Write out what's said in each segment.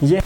ये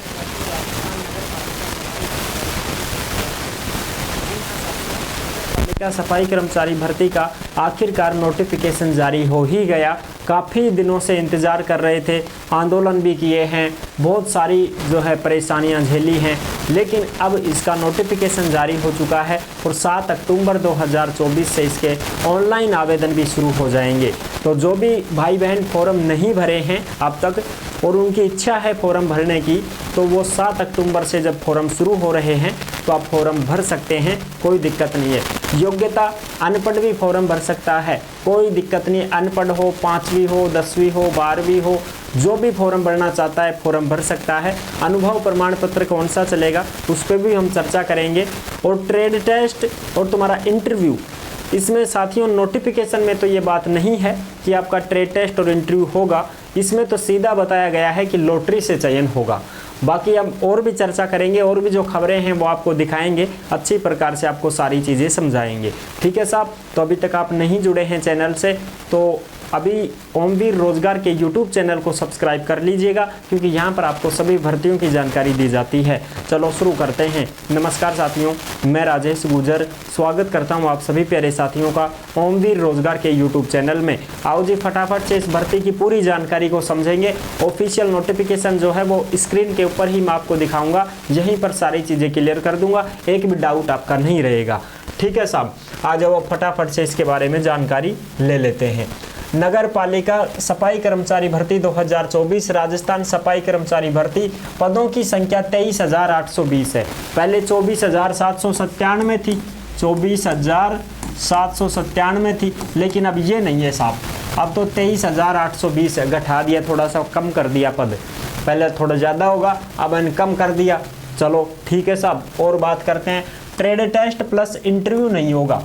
सफाई कर्मचारी भर्ती का आखिरकार नोटिफिकेशन जारी हो ही गया। काफ़ी दिनों से इंतज़ार कर रहे थे, आंदोलन भी किए हैं, बहुत सारी जो है परेशानियां झेली हैं, लेकिन अब इसका नोटिफिकेशन जारी हो चुका है और 7 अक्टूबर 2024 से इसके ऑनलाइन आवेदन भी शुरू हो जाएंगे। तो जो भी भाई बहन फॉर्म नहीं भरे हैं अब तक और उनकी इच्छा है फॉर्म भरने की, तो वो 7 अक्टूबर से जब फॉर्म शुरू हो रहे हैं तो आप फॉर्म भर सकते हैं, कोई दिक्कत नहीं है। योग्यता अनपढ़ भी फॉर्म भर सकता है, कोई दिक्कत नहीं। अनपढ़ हो, 5वीं हो, 10वीं हो, 12वीं हो, जो भी फॉर्म भरना चाहता है फॉर्म भर सकता है। अनुभव प्रमाण पत्र कौन सा चलेगा उस पर भी हम चर्चा करेंगे। और ट्रेड टेस्ट और तुम्हारा इंटरव्यू, इसमें साथियों नोटिफिकेशन में तो ये बात नहीं है कि आपका ट्रेड टेस्ट और इंटरव्यू होगा, इसमें तो सीधा बताया गया है कि लॉटरी से चयन होगा। बाकी अब और भी चर्चा करेंगे और भी जो खबरें हैं वो आपको दिखाएंगे, अच्छी प्रकार से आपको सारी चीज़ें समझाएंगे। ठीक है साहब, तो अभी तक आप नहीं जुड़े हैं चैनल से तो अभी ओमवीर रोजगार के YouTube चैनल को सब्सक्राइब कर लीजिएगा, क्योंकि यहाँ पर आपको सभी भर्तियों की जानकारी दी जाती है। चलो शुरू करते हैं। नमस्कार साथियों, मैं राजेश गुजर स्वागत करता हूँ आप सभी प्यारे साथियों का ओमवीर रोजगार के YouTube चैनल में। आओ जी फटाफट से इस भर्ती की पूरी जानकारी को समझेंगे। ऑफिशियल नोटिफिकेशन जो है वो स्क्रीन के ऊपर ही मैं आपको दिखाऊंगा, यहीं पर सारी चीज़ें क्लियर कर दूंगा, एक भी डाउट आपका नहीं रहेगा। ठीक है साहब, आ जाओ फटाफट से इसके बारे में जानकारी ले लेते हैं। नगर पालिका सफाई कर्मचारी भर्ती 2024 राजस्थान सफाई कर्मचारी भर्ती, पदों की संख्या 23,820 है। पहले 24,797 थी, 24,797 थी, लेकिन अब ये नहीं है साहब, अब तो 23,820 है। घटा दिया, थोड़ा सा कम कर दिया पद, पहले थोड़ा ज़्यादा होगा, अब इन्हें कम कर दिया। चलो ठीक है साहब, और बात करते हैं। ट्रेड टेस्ट प्लस इंटरव्यू नहीं होगा,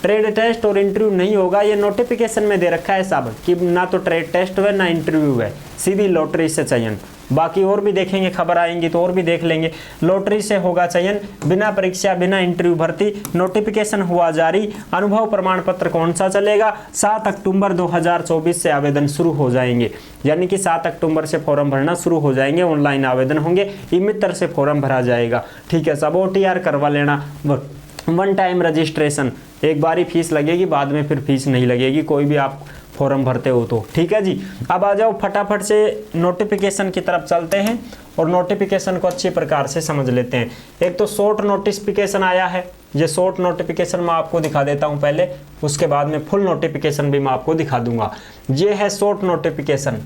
ट्रेड टेस्ट और इंटरव्यू नहीं होगा, ये नोटिफिकेशन में दे रखा है साहब कि ना तो ट्रेड टेस्ट है ना इंटरव्यू है, सीधी लॉटरी से चयन। बाकी और भी देखेंगे, खबर आएंगी तो और भी देख लेंगे। लॉटरी से होगा चयन, बिना परीक्षा बिना इंटरव्यू भर्ती। नोटिफिकेशन हुआ जारी। अनुभव प्रमाण पत्र कौन सा चलेगा? 7 अक्टूबर 2024 से आवेदन शुरू हो जाएंगे, यानी कि 7 अक्टूबर से फॉर्म भरना शुरू हो जाएंगे, ऑनलाइन आवेदन होंगे, ई-मित्र से फॉर्म भरा जाएगा। ठीक है सब, OTR करवा लेना, 1 टाइम रजिस्ट्रेशन, एक बार ही फीस लगेगी, बाद में फिर फीस नहीं लगेगी, कोई भी आप फॉर्म भरते हो तो। ठीक है जी, अब आ जाओ फटाफट से नोटिफिकेशन की तरफ चलते हैं और नोटिफिकेशन को अच्छी प्रकार से समझ लेते हैं। एक तो शॉर्ट नोटिफिकेशन आया है, ये शॉर्ट नोटिफिकेशन मैं आपको दिखा देता हूं पहले, उसके बाद में फुल नोटिफिकेशन भी मैं आपको दिखा दूंगा। ये है शॉर्ट नोटिफिकेशन,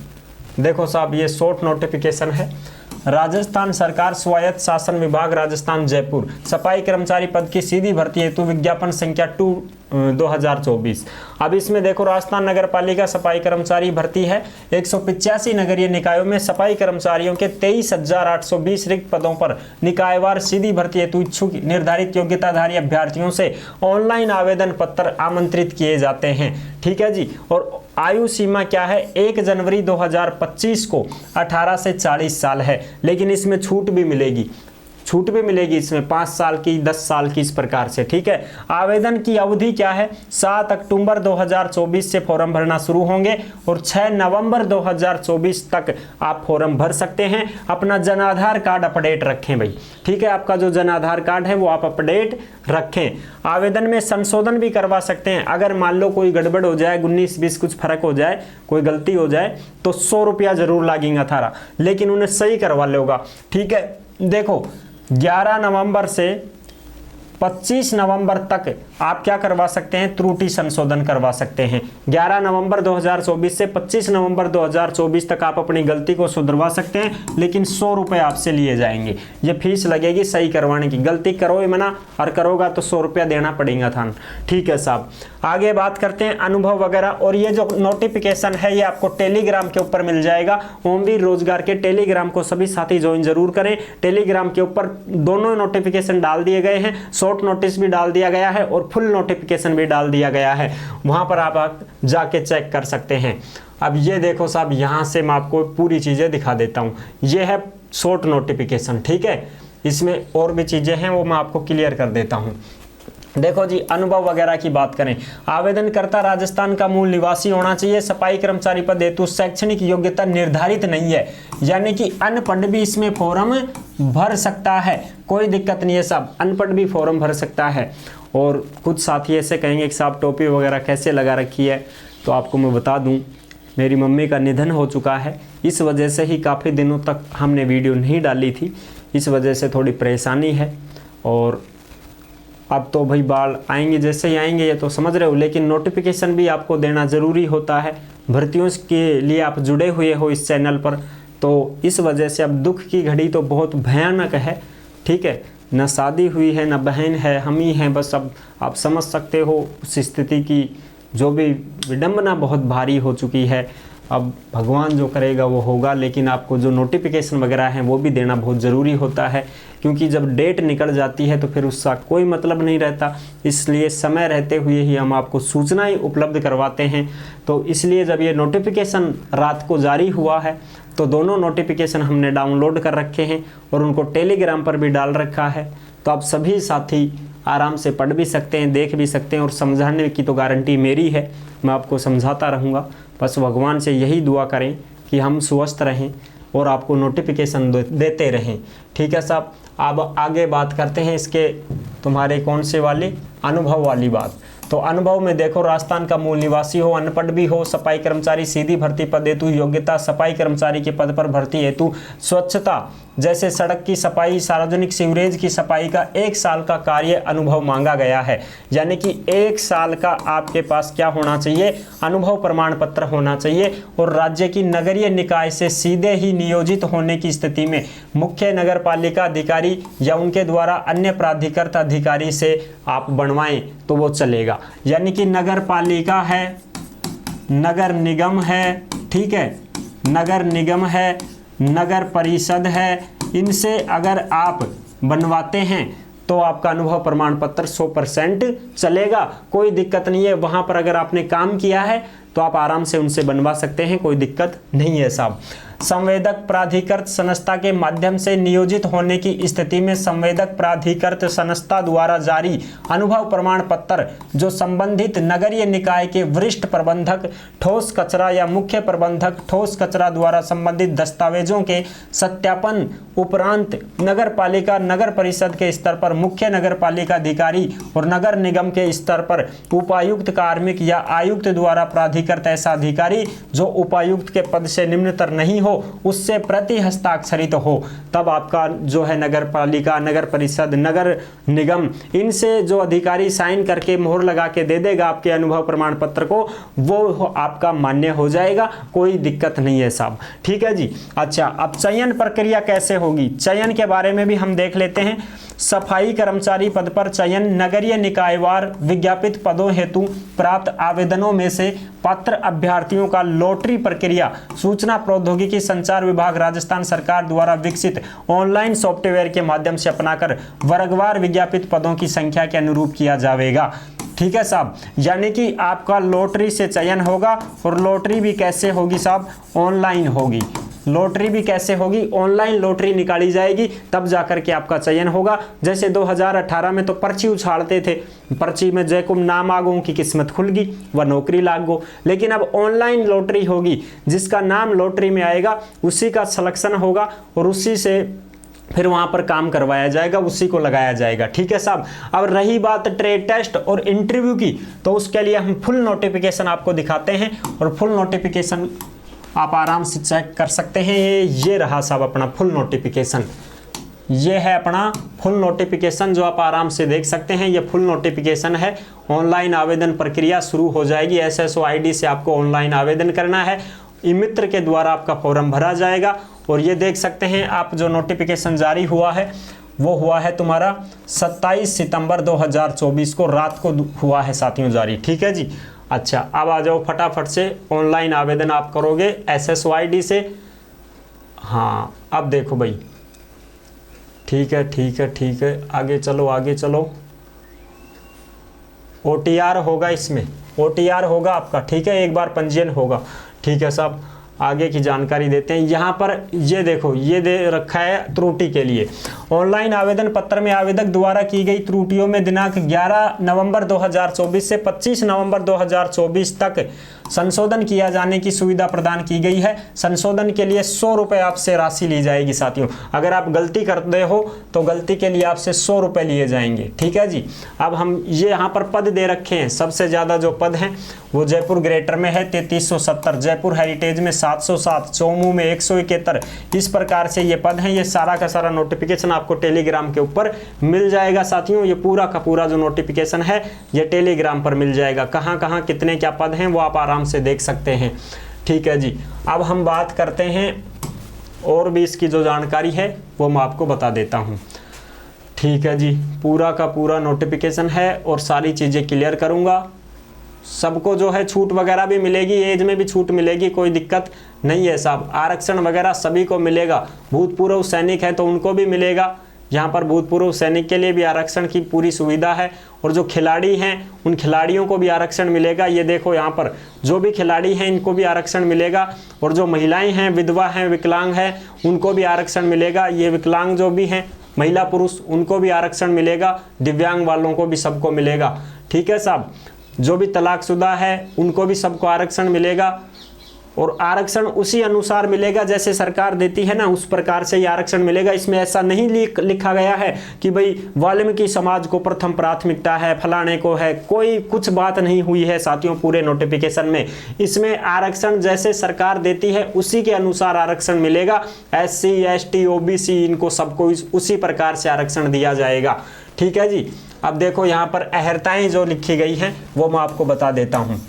देखो साहब ये शॉर्ट नोटिफिकेशन है। राजस्थान सरकार स्वायत्त शासन विभाग राजस्थान जयपुर सफाई कर्मचारी पद की सीधी भर्ती हेतु विज्ञापन संख्या 2/2024। अब इसमें देखो राजस्थान नगर पालिका सफाई कर्मचारी भर्ती है, 185 नगरीय निकायों में सफाई कर्मचारियों के 23,820 रिक्त पदों पर निकायवार सीधी भर्ती हेतु इच्छुक निर्धारित योग्यताधारी अभ्यर्थियों से ऑनलाइन आवेदन पत्र आमंत्रित किए जाते हैं। ठीक है जी, और आयु सीमा क्या है? 1 जनवरी 2025 को 18 से 40 साल है, लेकिन इसमें छूट भी मिलेगी, छूट भी मिलेगी इसमें 5 साल की, 10 साल की, इस प्रकार से। ठीक है, आवेदन की अवधि क्या है? 7 अक्टूबर 2024 से फॉर्म भरना शुरू होंगे और 6 नवंबर 2024 तक आप फॉर्म भर सकते हैं। अपना जन आधार कार्ड अपडेट रखें भाई, ठीक है, आपका जो जन आधार कार्ड है वो आप अपडेट रखें। आवेदन में संशोधन भी करवा सकते हैं, अगर मान लो कोई गड़बड़ हो जाए, 19-20 कुछ फर्क हो जाए, कोई गलती हो जाए तो 100 रुपया जरूर लगेगा थारा, लेकिन उन्हें सही करवा लेगा। ठीक है, देखो 11 नवंबर से 25 नवंबर तक आप क्या करवा सकते हैं? त्रुटि संशोधन करवा सकते हैं। 11 नवंबर 2024 से 25 नवंबर 2024 तक आप अपनी गलती को सुधरवा सकते हैं, लेकिन 100 रुपये आपसे लिए जाएंगे, ये फीस लगेगी सही करवाने की। गलती करो ही मना और करोगा तो 100 रुपया देना पड़ेगा था। ठीक है साहब, आगे बात करते हैं अनुभव वगैरह। और ये जो नोटिफिकेशन है ये आपको टेलीग्राम के ऊपर मिल जाएगा, ओमवीर रोजगार के टेलीग्राम को सभी साथी ज्वाइन जरूर करें। टेलीग्राम के ऊपर दोनों नोटिफिकेशन डाल दिए गए हैं, शॉर्ट नोटिस भी डाल दिया गया है और फुल नोटिफिकेशन भी डाल दिया गया है, वहां पर आप जाके चेक कर सकते हैं। अब ये देखो साहब, यहां से मैं आपको पूरी चीजें दिखा देता हूं। ये है शॉर्ट नोटिफिकेशन, ठीक है, इसमें और भी चीजें हैं वो मैं आपको क्लियर कर देता हूं। देखो जी, अनुभव वगैरह की बात करें, आवेदनकर्ता राजस्थान का मूल निवासी होना चाहिए। सफाई कर्मचारी पद हेतु शैक्षणिक योग्यता निर्धारित नहीं है, यानी कि अनपढ़ भी इसमें फॉर्म भर सकता है, कोई दिक्कत नहीं है साहब, अनपढ़ भी फॉर्म भर सकता है। और कुछ साथी ऐसे कहेंगे कि साहब टोपी वगैरह कैसे लगा रखी है, तो आपको मैं बता दूं, मेरी मम्मी का निधन हो चुका है, इस वजह से ही काफ़ी दिनों तक हमने वीडियो नहीं डाली थी, इस वजह से थोड़ी परेशानी है। और अब तो भाई बाल आएंगे, जैसे ही आएंगे ये तो समझ रहे हो, लेकिन नोटिफिकेशन भी आपको देना ज़रूरी होता है, भर्तियों के लिए आप जुड़े हुए हो इस चैनल पर, तो इस वजह से अब दुख की घड़ी तो बहुत भयानक है, ठीक है। न शादी हुई है, न बहन है, हम ही हैं बस। अब आप समझ सकते हो उस स्थिति की, जो भी विडंबना बहुत भारी हो चुकी है। अब भगवान जो करेगा वो होगा, लेकिन आपको जो नोटिफिकेशन वगैरह हैं वो भी देना बहुत ज़रूरी होता है, क्योंकि जब डेट निकल जाती है तो फिर उसका कोई मतलब नहीं रहता। इसलिए समय रहते हुए ही हम आपको सूचनाएं उपलब्ध करवाते हैं। तो इसलिए जब ये नोटिफिकेशन रात को जारी हुआ है तो दोनों नोटिफिकेशन हमने डाउनलोड कर रखे हैं और उनको टेलीग्राम पर भी डाल रखा है, तो आप सभी साथी आराम से पढ़ भी सकते हैं, देख भी सकते हैं, और समझाने की तो गारंटी मेरी है, मैं आपको समझाता रहूँगा। बस भगवान से यही दुआ करें कि हम स्वस्थ रहें और आपको नोटिफिकेशन देते रहें, ठीक है साहब। अब आगे बात करते हैं इसके तुम्हारे कौन से वाले अनुभव वाली बात। तो अनुभव में देखो, राजस्थान का मूल निवासी हो, अनपढ़ भी हो, सफाई कर्मचारी सीधी भर्ती पद हेतु योग्यता, सफाई कर्मचारी के पद पर भर्ती हेतु स्वच्छता जैसे सड़क की सफाई, सार्वजनिक सीवरेज की सफाई का 1 साल का कार्य अनुभव मांगा गया है। यानी कि 1 साल का आपके पास क्या होना चाहिए, अनुभव प्रमाण पत्र होना चाहिए। और राज्य की नगरीय निकाय से सीधे ही नियोजित होने की स्थिति में मुख्य नगर पालिका अधिकारी या उनके द्वारा अन्य प्राधिकृत अधिकारी से आप बनवाएं तो वो चलेगा। यानी कि नगर पालिका है, नगर निगम है, ठीक है, नगर निगम है, नगर परिषद है, इनसे अगर आप बनवाते हैं तो आपका अनुभव प्रमाण पत्र 100% चलेगा, कोई दिक्कत नहीं है। वहां पर अगर आपने काम किया है तो आप आराम से उनसे बनवा सकते हैं, कोई दिक्कत नहीं है साहब। संवेदक प्राधिकृत संस्था के माध्यम से नियोजित होने की स्थिति में संवेदक प्राधिकृत संस्था द्वारा जारी अनुभव प्रमाण पत्र जो संबंधित नगरीय निकाय के वरिष्ठ प्रबंधक ठोस कचरा या मुख्य प्रबंधक ठोस कचरा द्वारा संबंधित दस्तावेजों के सत्यापन उपरांत नगर पालिका नगर परिषद के स्तर पर मुख्य नगर पालिका अधिकारी और नगर निगम के स्तर पर उपायुक्त कार्मिक या आयुक्त द्वारा प्राधिकृत ऐसा अधिकारी जो उपायुक्त के पद से निम्नतर नहीं हो उससे प्रति हस्ताक्षरित हो, तब आपका जो है नगर पालिका नगर परिषद नगर निगम इनसे जो अधिकारी साइन करके मोहर लगा के दे देगा आपके अनुभव प्रमाण पत्र को, वो आपका मान्य हो जाएगा, कोई दिक्कत नहीं है साहब, ठीक है जी। अच्छा, अब चयन प्रक्रिया कैसे होगी, चयन के बारे में भी हम देख लेते हैं। सफाई कर्मचारी पद पर चयन नगरीय निकायवार विज्ञापित पदों हेतु प्राप्त आवेदनों में से पात्र अभ्यर्थियों का लॉटरी प्रक्रिया सूचना प्रौद्योगिकी संचार विभाग राजस्थान सरकार द्वारा विकसित ऑनलाइन सॉफ्टवेयर के माध्यम से अपनाकर वर्गवार विज्ञापित पदों की संख्या के अनुरूप किया जाएगा, ठीक है साहब। यानी कि आपका लॉटरी से चयन होगा, और लॉटरी भी कैसे होगी साहब, ऑनलाइन होगी। लॉटरी भी कैसे होगी, ऑनलाइन लॉटरी निकाली जाएगी, तब जाकर के आपका चयन होगा। जैसे 2018 में तो पर्ची उछालते थे, पर्ची में जैकुम नाम आ गो उनकी किस्मत खुल गई, वह नौकरी लाग गो। लेकिन अब ऑनलाइन लॉटरी होगी, जिसका नाम लॉटरी में आएगा उसी का सिलेक्शन होगा और उसी से फिर वहां पर काम करवाया जाएगा, उसी को लगाया जाएगा, ठीक है साहब। अब रही बात ट्रेड टेस्ट और इंटरव्यू की, तो उसके लिए हम फुल नोटिफिकेशन आपको दिखाते हैं, और फुल नोटिफिकेशन आप आराम से चेक कर सकते हैं। ये रहा साहब अपना फुल नोटिफिकेशन, ये है अपना फुल नोटिफिकेशन जो आप आराम से देख सकते हैं। ये फुल नोटिफिकेशन है। ऑनलाइन आवेदन प्रक्रिया शुरू हो जाएगी, SSO ID से आपको ऑनलाइन आवेदन करना है, ई मित्र के द्वारा आपका फॉर्म भरा जाएगा। और ये देख सकते हैं आप जो नोटिफिकेशन जारी हुआ है वो हुआ है तुम्हारा 27 सितंबर 2024 को रात को हुआ है साथियों जारी, ठीक है जी। अच्छा, अब आ जाओ फटाफट से, ऑनलाइन आवेदन आप करोगे SSO ID से। हाँ, अब देखो भाई, ठीक है ठीक है ठीक है, आगे चलो आगे चलो। OTR होगा, इसमें OTR होगा आपका, ठीक है, एक बार पंजीयन होगा, ठीक है साहब। आगे की जानकारी देते हैं। यहाँ पर ये देखो, ये दे रखा है त्रुटि के लिए। ऑनलाइन आवेदन पत्र में आवेदक द्वारा की गई त्रुटियों में दिनांक 11 नवंबर 2024 से 25 नवंबर 2024 तक संशोधन किया जाने की सुविधा प्रदान की गई है। संशोधन के लिए 100 रुपये आपसे राशि ली जाएगी साथियों। अगर आप गलती करते हो तो गलती के लिए आपसे 100 रुपये लिए जाएंगे, ठीक है जी। अब हम ये यहाँ पर पद दे रखे हैं, सबसे ज़्यादा जो पद हैं वो जयपुर ग्रेटर में है 3370, जयपुर हेरिटेज में 707, चौमू में 171। इस प्रकार से ये पद हैं। ये सारा का सारा नोटिफिकेशन आपको टेलीग्राम के ऊपर मिल जाएगा साथियों। ये पूरा का पूरा जो नोटिफिकेशन है ये टेलीग्राम पर मिल जाएगा। कहाँ कहाँ कितने क्या पद हैं वो आप आराम से देख सकते हैं, ठीक है जी। अब हम बात करते हैं और भी इसकी जो जानकारी है वो मैं आपको बता देता हूँ, ठीक है जी। पूरा का पूरा नोटिफिकेशन है और सारी चीज़ें क्लियर करूँगा। सबको जो है छूट वगैरह भी मिलेगी, एज में भी छूट मिलेगी, कोई दिक्कत नहीं है साहब। आरक्षण वगैरह सभी को मिलेगा। भूतपूर्व सैनिक है तो उनको भी मिलेगा। यहाँ पर भूतपूर्व सैनिक के लिए भी आरक्षण की पूरी सुविधा है। और जो खिलाड़ी हैं उन खिलाड़ियों को भी आरक्षण मिलेगा। ये देखो यहाँ पर जो भी खिलाड़ी हैं इनको भी आरक्षण मिलेगा। और जो महिलाएं हैं, विधवा हैं, विकलांग हैं, उनको भी आरक्षण मिलेगा। ये विकलांग जो भी हैं महिला पुरुष उनको भी आरक्षण मिलेगा। दिव्यांग वालों को भी सबको मिलेगा, ठीक है साहब। जो भी तलाकशुदा है उनको भी सबको आरक्षण मिलेगा। और आरक्षण उसी अनुसार मिलेगा जैसे सरकार देती है ना, उस प्रकार से ये आरक्षण मिलेगा। इसमें ऐसा नहीं लिखा गया है कि भाई वाल्मीकि समाज को प्रथम प्राथमिकता है, फलाने को है, कोई कुछ बात नहीं हुई है साथियों पूरे नोटिफिकेशन में। इसमें आरक्षण जैसे सरकार देती है उसी के अनुसार आरक्षण मिलेगा। SC ST OBC इनको सबको उसी प्रकार से आरक्षण दिया जाएगा, ठीक है जी। अब देखो यहाँ पर अहर्ताएं जो लिखी गई हैं वो मैं आपको बता देता हूँ।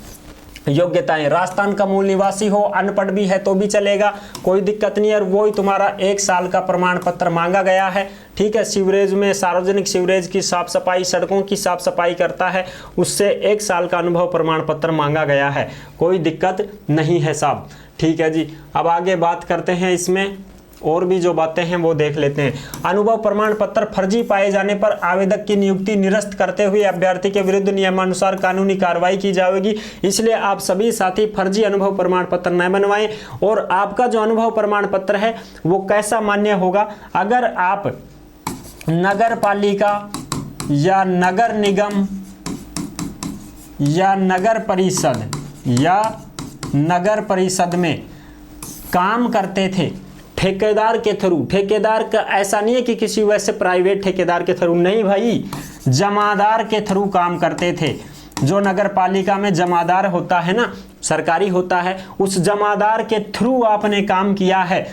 योग्यताएं, राजस्थान का मूल निवासी हो, अनपढ़ भी है तो भी चलेगा, कोई दिक्कत नहीं है। और वो ही तुम्हारा 1 साल का प्रमाण पत्र मांगा गया है, ठीक है। सीवरेज में, सार्वजनिक सीवरेज की साफ सफाई, सड़कों की साफ सफाई करता है, उससे 1 साल का अनुभव प्रमाण पत्र मांगा गया है, कोई दिक्कत नहीं है साहब, ठीक है जी। अब आगे बात करते हैं, इसमें और भी जो बातें हैं वो देख लेते हैं। अनुभव प्रमाण पत्र फर्जी पाए जाने पर आवेदक की नियुक्ति निरस्त करते हुए अभ्यर्थी के विरुद्ध नियमानुसार कानूनी कार्रवाई की जाएगी। इसलिए आप सभी साथी फर्जी अनुभव प्रमाण पत्र न बनवाएं। और आपका जो अनुभव प्रमाण पत्र है वो कैसा मान्य होगा? अगर आप नगर पालिका या नगर निगम या नगर परिषद में काम करते थे ठेकेदार के थ्रू, ठेकेदार का ऐसा नहीं है कि किसी वैसे प्राइवेट ठेकेदार के थ्रू, नहीं भाई, जमादार के थ्रू काम करते थे। जो नगर पालिका में जमादार होता है ना, सरकारी होता है, उस जमादार के थ्रू आपने काम किया है,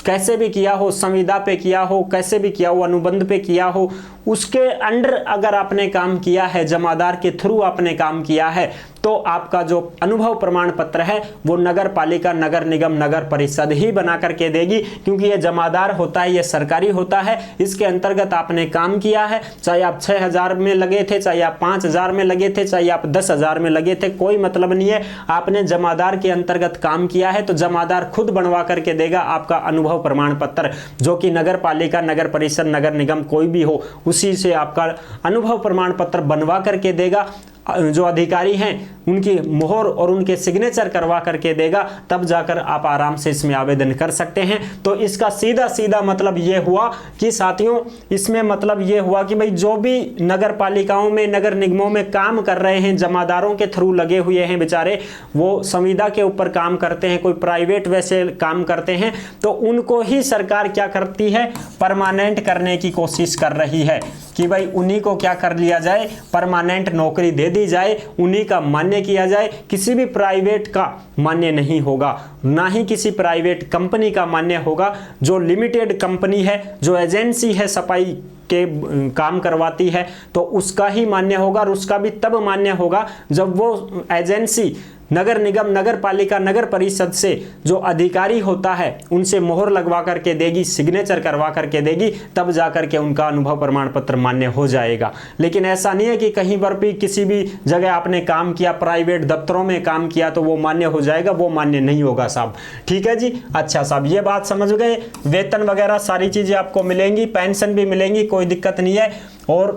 कैसे भी किया हो, संविदा पे किया हो, कैसे भी किया हो, अनुबंध पे किया हो, उसके अंडर अगर आपने काम किया है, जमादार के थ्रू आपने काम किया है, तो आपका जो अनुभव प्रमाण पत्र है वो नगर पालिका, नगर निगम, नगर परिषद ही बना करके देगी। क्योंकि ये जमादार होता है, ये सरकारी होता है, इसके अंतर्गत आपने काम किया है। चाहे आप 6000 में लगे थे, चाहे आप 5000 में लगे थे, चाहे आप 10,000 में लगे थे, कोई मतलब नहीं है। आपने जमादार के अंतर्गत काम किया है तो जमादार खुद बनवा करके देगा आपका अनुभव प्रमाण पत्र, जो कि नगर पालिका, नगर परिषद, नगर निगम कोई भी हो, उसी से आपका अनुभव प्रमाण पत्र बनवा करके देगा। जो अधिकारी हैं उनकी मोहर और उनके सिग्नेचर करवा करके देगा, तब जाकर आप आराम से इसमें आवेदन कर सकते हैं। तो इसका सीधा सीधा मतलब ये हुआ कि साथियों, इसमें मतलब ये हुआ कि भाई जो भी नगर पालिकाओं में, नगर निगमों में काम कर रहे हैं, जमादारों के थ्रू लगे हुए हैं बेचारे, वो संविदा के ऊपर काम करते हैं, कोई प्राइवेट वैसे काम करते हैं, तो उनको ही सरकार क्या करती है, परमानेंट करने की कोशिश कर रही है कि भाई उन्हीं को क्या कर लिया जाए, परमानेंट नौकरी दे दी जाए, उन्हीं का मान्य किया जाए। किसी भी प्राइवेट का मान्य नहीं होगा, ना ही किसी प्राइवेट कंपनी का मान्य होगा। जो लिमिटेड कंपनी है, जो एजेंसी है सफाई के काम करवाती है, तो उसका ही मान्य होगा। और उसका भी तब मान्य होगा जब वो एजेंसी नगर निगम, नगर पालिका, नगर परिषद से जो अधिकारी होता है उनसे मोहर लगवा करके देगी, सिग्नेचर करवा करके देगी, तब जाकर के उनका अनुभव प्रमाण पत्र मान्य हो जाएगा। लेकिन ऐसा नहीं है कि कहीं पर भी किसी भी जगह आपने काम किया, प्राइवेट दफ्तरों में काम किया तो वो मान्य हो जाएगा, वो मान्य नहीं होगा साहब, ठीक है जी। अच्छा साहब, ये बात समझ गए। वेतन वगैरह सारी चीजें आपको मिलेंगी, पेंशन भी मिलेंगी, कोई दिक्कत नहीं है। और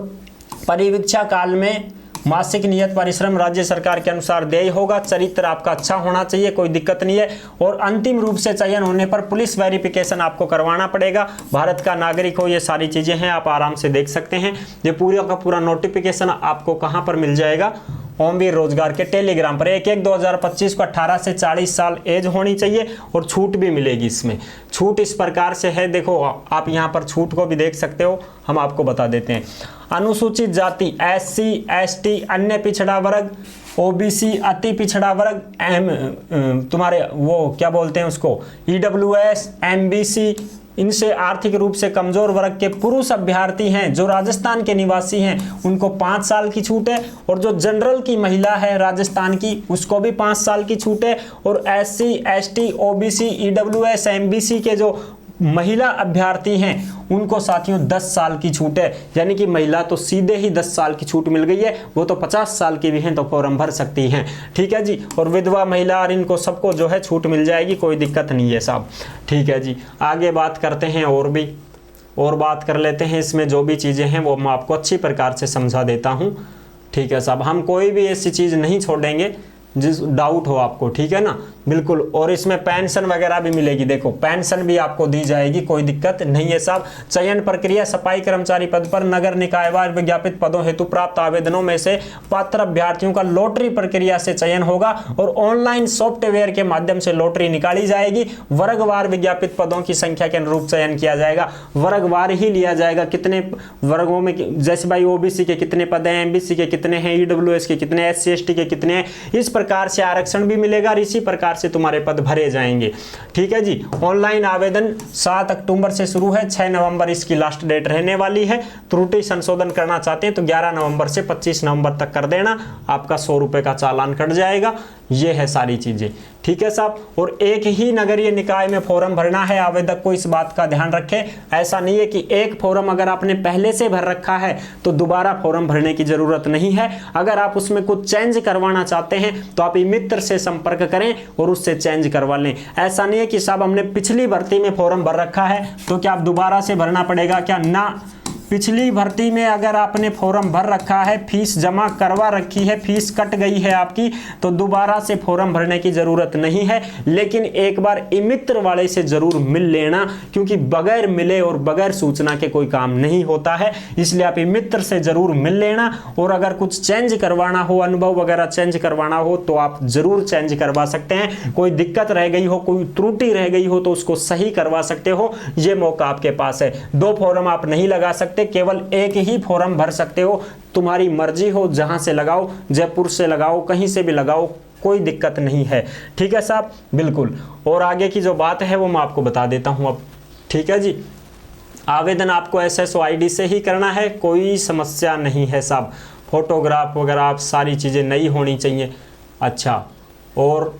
परिवीक्षा काल में मासिक नियत परिश्रम राज्य सरकार के अनुसार देय होगा। चरित्र आपका अच्छा होना चाहिए, कोई दिक्कत नहीं है। और अंतिम रूप से चयन होने पर पुलिस वेरिफिकेशन आपको करवाना पड़ेगा। भारत का नागरिक हो, ये सारी चीजें हैं, आप आराम से देख सकते हैं। ये पूरा का पूरा नोटिफिकेशन आपको कहां पर मिल जाएगा? ओमवीर रोजगार के टेलीग्राम पर। 1/1/2025 को 18 से 40 साल एज होनी चाहिए और छूट भी मिलेगी। इसमें छूट इस प्रकार से है, देखो आप यहाँ पर छूट को भी देख सकते हो, हम आपको बता देते हैं। अनुसूचित जाति SC ST, अन्य पिछड़ा वर्ग, OBC अति पिछड़ा वर्ग, तुम्हारे वो क्या बोलते हैं उसको, EWS, MBC, इनसे आर्थिक रूप से कमजोर वर्ग के पुरुष अभ्यर्थी हैं जो राजस्थान के निवासी हैं, उनको 5 साल की छूट है। और जो जनरल की महिला है राजस्थान की, उसको भी 5 साल की छूट है। और SC ST OBC EWS MBC के जो महिला अभ्यर्थी हैं उनको साथियों 10 साल की छूट है। यानी कि महिला तो सीधे ही 10 साल की छूट मिल गई है, वो तो 50 साल की भी हैं तो फॉर्म भर सकती हैं। ठीक है जी। और विधवा महिला और इनको सबको जो है छूट मिल जाएगी, कोई दिक्कत नहीं है साहब। ठीक है जी, आगे बात करते हैं और बात कर लेते हैं। इसमें जो भी चीज़ें हैं वो मैं आपको अच्छी प्रकार से समझा देता हूँ। ठीक है साहब, हम कोई भी ऐसी चीज़ नहीं छोड़ेंगे जिस डाउट हो आपको, ठीक है ना, बिल्कुल। और इसमें पेंशन वगैरह भी मिलेगी, देखो पेंशन भी आपको दी जाएगी, कोई दिक्कत नहीं है साहब। चयन प्रक्रिया, सफाई कर्मचारी पद पर नगर निकायवार विज्ञापित पदों हेतु प्राप्त आवेदनों में से पात्र अभ्यर्थियों का लॉटरी प्रक्रिया से चयन होगा और ऑनलाइन सॉफ्टवेयर के माध्यम से लॉटरी निकाली जाएगी। वर्गवार विज्ञापित पदों की संख्या के अनुरूप चयन किया जाएगा, वर्गवार ही लिया जाएगा। कितने वर्गों में, जैसे भाई OBC के कितने पद हैं, MBC के कितने हैं, EWS के कितने, SC ST के कितने हैं, इस प्रकार से आरक्षण भी मिलेगा और इसी प्रकार से तुम्हारे पद भरे जाएंगे। ठीक है जी। ऑनलाइन आवेदन 7 अक्टूबर से शुरू है, 6 नवंबर इसकी लास्ट डेट रहने वाली है। त्रुटि संशोधन करना चाहते हैं तो 11 नवंबर से 25 नवंबर तक कर देना, आपका 100 रुपए का चालान कट जाएगा। ये है सारी चीजें, ठीक है साहब। और एक ही नगरीय निकाय में फॉर्म भरना है, आवेदक को इस बात का ध्यान रखें। ऐसा नहीं है कि एक फॉर्म अगर आपने पहले से भर रखा है तो दोबारा फॉर्म भरने की जरूरत नहीं है। अगर आप उसमें कुछ चेंज करवाना चाहते हैं तो आप मित्र से संपर्क करें और उससे चेंज करवा लें। ऐसा नहीं है कि साहब हमने पिछली भर्ती में फॉर्म भर रखा है तो क्या आप दोबारा से भरना पड़ेगा क्या, ना। पिछली भर्ती में अगर आपने फॉर्म भर रखा है, फीस जमा करवा रखी है, फीस कट गई है आपकी, तो दोबारा से फॉर्म भरने की जरूरत नहीं है। लेकिन एक बार मित्र वाले से जरूर मिल लेना, क्योंकि बगैर मिले और बगैर सूचना के कोई काम नहीं होता है। इसलिए आप मित्र से जरूर मिल लेना। और अगर कुछ चेंज करवाना हो, अनुभव वगैरह चेंज करवाना हो तो आप जरूर चेंज करवा सकते हैं। कोई दिक्कत रह गई हो, कोई त्रुटि रह गई हो तो उसको सही करवा सकते हो, ये मौका आपके पास है। 2 फॉर्म आप नहीं लगा सकते, केवल एक ही फॉर्म भर सकते हो। तुम्हारी मर्जी हो, जहां से लगाओ, जयपुर से लगाओ, कहीं से भी लगाओ, कोई दिक्कत नहीं है। ठीक है साहब, बिल्कुल। और आगे की जो बात है वो मैं आपको बता देता हूं अब। ठीक है जी। आवेदन आपको SSO ID से ही करना है, कोई समस्या नहीं है साहब। फोटोग्राफ वगैरह आप सारी चीज़ें नहीं होनी चाहिए। अच्छा, और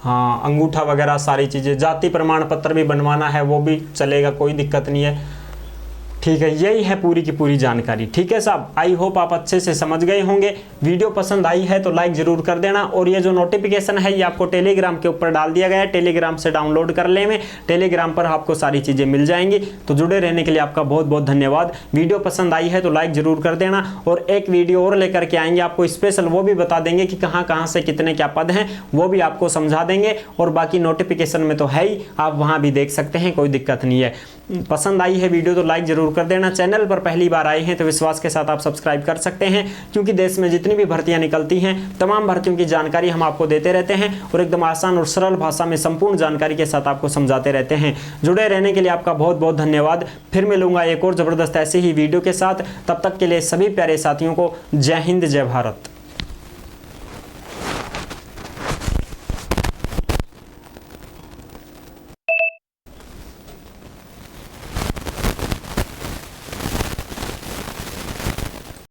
हाँ, अंगूठा वगैरह सारी चीज़ें, जाति प्रमाण पत्र भी बनवाना है, वो भी चलेगा, कोई दिक्कत नहीं है। ठीक है, यही है पूरी की पूरी जानकारी। ठीक है साहब, आई होप आप अच्छे से समझ गए होंगे। वीडियो पसंद आई है तो लाइक जरूर कर देना। और ये जो नोटिफिकेशन है ये आपको टेलीग्राम के ऊपर डाल दिया गया है, टेलीग्राम से डाउनलोड कर ले में, टेलीग्राम पर आपको सारी चीज़ें मिल जाएंगी। तो जुड़े रहने के लिए आपका बहुत बहुत धन्यवाद। वीडियो पसंद आई है तो लाइक जरूर कर देना। और एक वीडियो और लेकर के आएंगे आपको स्पेशल, वो भी बता देंगे कि कहाँ कहाँ से कितने क्या पद हैं, वो भी आपको समझा देंगे। और बाकी नोटिफिकेशन में तो है ही, आप वहाँ भी देख सकते हैं, कोई दिक्कत नहीं है। पसंद आई है वीडियो तो लाइक जरूर कर देना। चैनल पर पहली बार आए हैं तो विश्वास के साथ आप सब्सक्राइब कर सकते हैं, क्योंकि देश में जितनी भी भर्तियां निकलती हैं तमाम भर्तियों की जानकारी हम आपको देते रहते हैं और एकदम आसान और सरल भाषा में संपूर्ण जानकारी के साथ आपको समझाते रहते हैं। जुड़े रहने के लिए आपका बहुत बहुत धन्यवाद। फिर मिलूंगा एक और जबरदस्त ऐसे ही वीडियो के साथ। तब तक के लिए सभी प्यारे साथियों को जय हिंद, जय भारत।